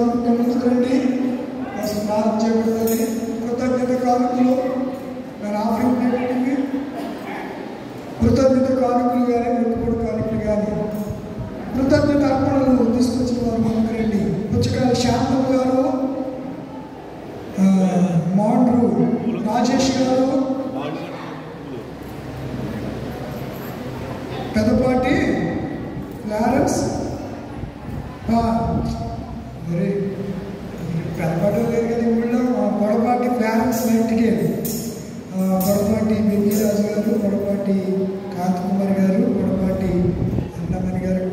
ముందుకు రండి. ప్రార్థన చేయబడుతుంది. కృతజ్ఞత కానుకలు నేను ఆఫరింగ్ పెట్టింది. కృతజ్ఞత కానుకలు కానీ మొక్కుబడి కానుకలు కానీ కృతజ్ఞత అర్పణలు తీసుకొచ్చిన వారు ముందుకు రండి. పుచ్చకాయల శాంతం గారు, మాండ్రు రాజేష్ గారు, పెద్దపాటి ఫ్లారెన్స్, మరి పెద్దపాటి లేదు కదా ఊళ్ళో, పొడపాటి ఫ్లారెన్స్ ఇంటికి, పొడపాటి బెంగిరాజు గారు, పొడపాటి కాంతకుమారి గారు, పొడపాటి అన్నమణి గారు,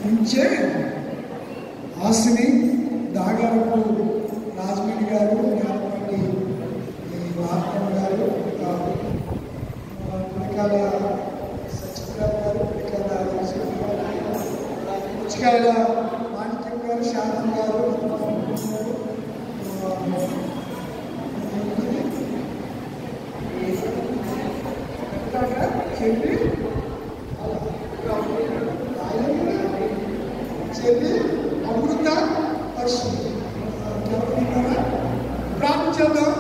నుంచే ఆసిని దాగారపు రాజమణి గారు, జ్ఞానపాటి మార్పం గారు, పులికాల సత్యప్రభ గారు, పుచ్చకాయల మాణిక్యం గారు, శాంతం గారు, చెల్లి అమృత పరిస్థితి ప్రార్థన చేద్దాం.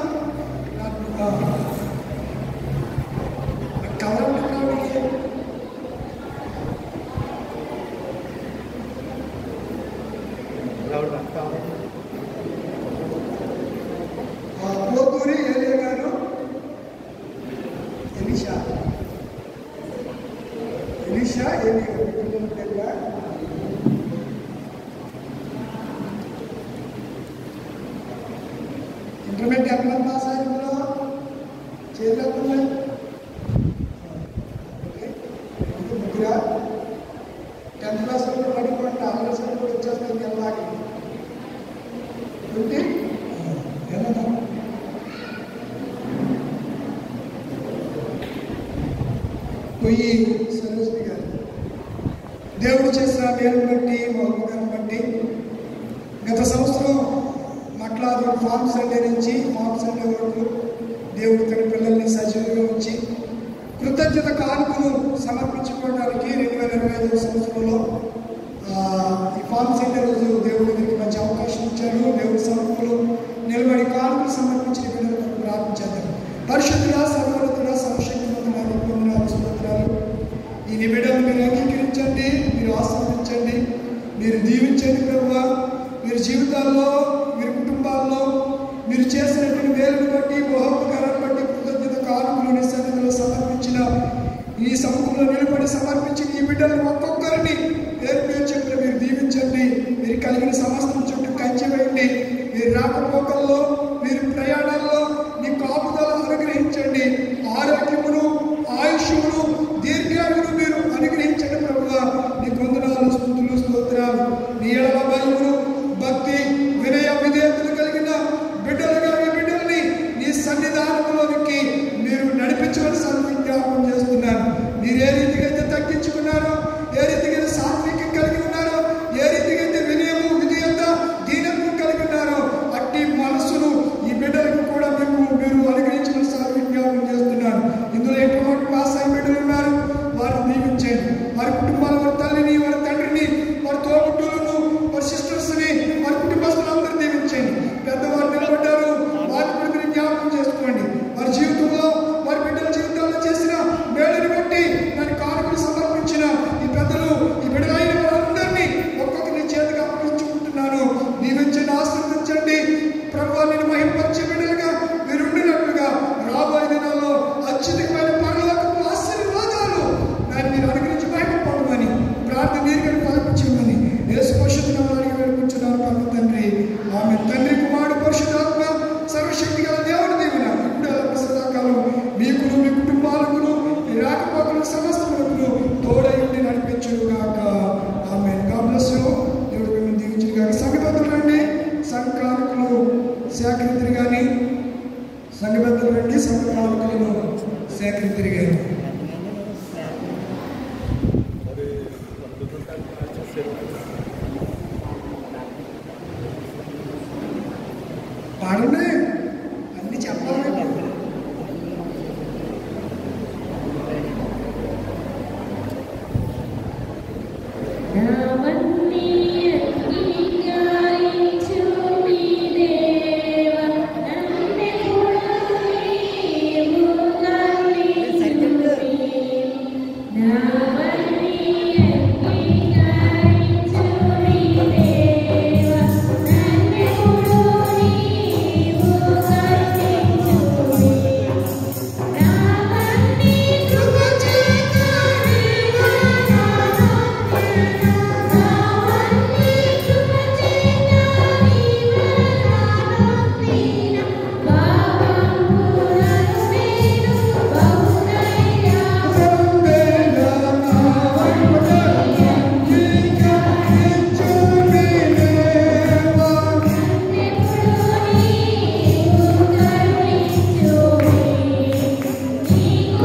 పోతూరి ఏలియా గారు, ఎలిషా ఏలియా ఇంటర్మీడియట్ ఎక్కడ పాస్ అయిందో చేయలేకుండా ముగ్గురా 10th క్లాస్ కూడా పడిపోండి. ఆల్రెడీ కూడా వచ్చేస్తాయి వెళ్ళాలి. పొయ్యి సరోజిని గారు, దేవుడు చేసిన మేలు బట్టి మహోపకారం బట్టి గత సంవత్సరం మట్లాదు ఫార్మ్ సండే నుంచి ఫార్మ్ సండే వరకు దేవుడు తన పిల్లల్ని సజీవంగా ఉంచి కృతజ్ఞత కానుకలు సమర్పించుకోవడానికి 2025 సంవత్సరంలో ఈ ఫార్మ్ సండే రోజు దేవుడి దగ్గరికి మంచి అవకాశం ఇచ్చారు. దేవుడి సమర్పణలు నిలబడి కానుకలు సమర్పించిన బిడ్డలకు ప్రార్థించారు. పరిశుద్ధుల సర్వోన్నతుల సర్వశక్తిమంతుల పొందినాలు స్తోత్రాలు. ఈ నిబిడలు మీరు అంగీకరించండి, మీరు ఆశీర్వదించండి, మీరు దీవించండి ప్రభువా. మీరు జీవితాల్లో, మీరు కుటుంబాల్లో మీరు చేసినటువంటి మేలును బట్టి, మహోపకారాన్ని బట్టి కృతజ్ఞత కానుకలు నీ సన్నిధిలో సమర్పించిన ఈ సముఖంలో నిలబడి సమర్పించిన ఈ బిడ్డలను ఒక్కొక్కరిని పేరు పేరు చెప్పిన మీరు దీవించండి. మీరు కలిగిన సమస్తం చుట్టూ కంచె వేయండి. మీరు రాకపోకల్లో, మీరు ప్రయాణాల్లో నీ కాపుదల అనుగ్రహించండి. ఆరోగ్యమును, ఆయుష్మును, దీర్ఘాయువును మీరు అనుగ్రహించండి ప్రభువా. నీ వందనాలు, స్తుతులు, స్తోత్రాలు. నీ ఎడల భయమును, భక్తి, వినయ విధేయతలు కలిగిన బిడ్డలుగా ఈ బిడ్డల్ని నీ సన్నిధానంలోనికి మీరు నడిపించవలసిన విజ్ఞాపనం చేస్తున్నాను. మీరు ఏ రీతిగా అయితే తగ్గించుకున్నారో, ఏ రీతిగా సాత్వికం కలిగి ఉన్నారో, ఏ రీతిగా అయితే వినయము, విధేయత, దీనత్వం కలిగి ఉన్నారో అట్టి మనస్సును ఈ బిడ్డలకు కూడా మీరు అనుగ్రహించవలసిన విజ్ఞాపనం చేస్తున్నాను. ఇందులో ఎటువంటి పాస్ అయిన బిడ్డలు ఉన్నారు, వారిని దీవించండి. వారి కుటుంబాల, వారి తల్లిని, వారి తండ్రిని, వారి తోబుట్టులను, వారి సిస్టర్స్ని, వారి కుటుంబస్తులందరూ దీవించండి. పెద్దవారు నిలబడ్డారు, వారి కూడా మీరు జ్ఞాపకం చేసుకోండి. వారి జీవితంలో, వారి బిడ్డల జీవితాల్లో చేసిన మేలుని బట్టి దాని కానుకలు సమర్పించిన ఈ పెద్దలు, ఈ బిడ్డలైన వారందరినీ ఒక్కొక్కరిని చేతికి అప్పగించుకుంటున్నాను. దీవించండి, ఆశీర్వదించండి ప్రభువా. నేను మహిమపరిచే బిడ్డలుగా మీరు ఉండినట్లుగా రాబోయే దినాల్లో అత్యధికమైన పరలోకపు ఆశీర్వాదాలు దాన్ని మీరు అనుగ్రహించి బయటపడమని ప్రార్థన దీర్ఘని ఫలించమని యేసు పరిశుద్ధ నామములో వేడుకుంటున్నాను పరమ తండ్రి. ఆమేన్. తండ్రి, కుమారుడు, పరిశుద్ధాత్మ సర్వశక్తి గల దేవుడి దీవెన ఇప్పుడు సదాకాలం మీకును, మీ కుటుంబాలకును, మీ రాకపోకలకు సమస్తములకు తోడై ఉండి నడిపించుగాక. ఆమేన్. God bless you. దేవుడు మిమ్మల్ని దీవించుగాక. సంఘబద్ధులు రండి, సంఘ కానుకలు సేకరించరు కానీ సంఘబద్ధులు రండి, సంఘ కానుకలను సేకరించరు కానీ. పాడండి, అన్ని చెప్పాలి.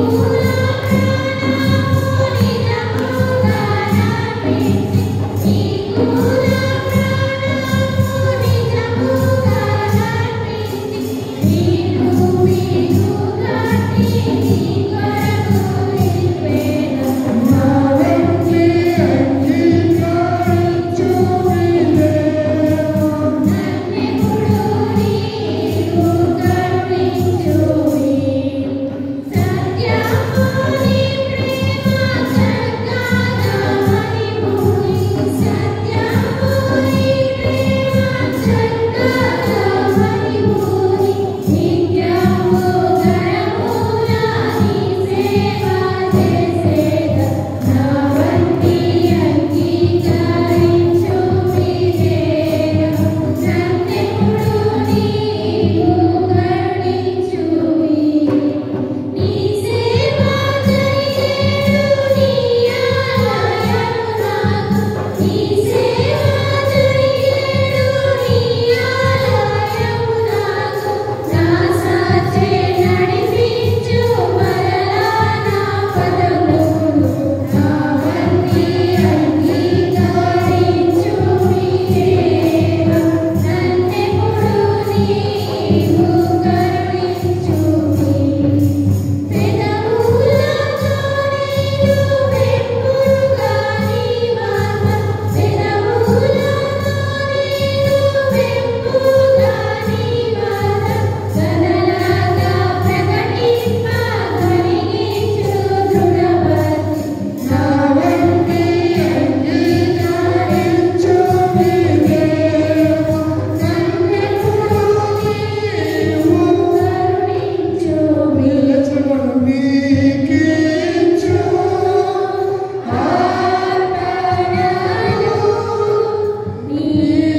Oh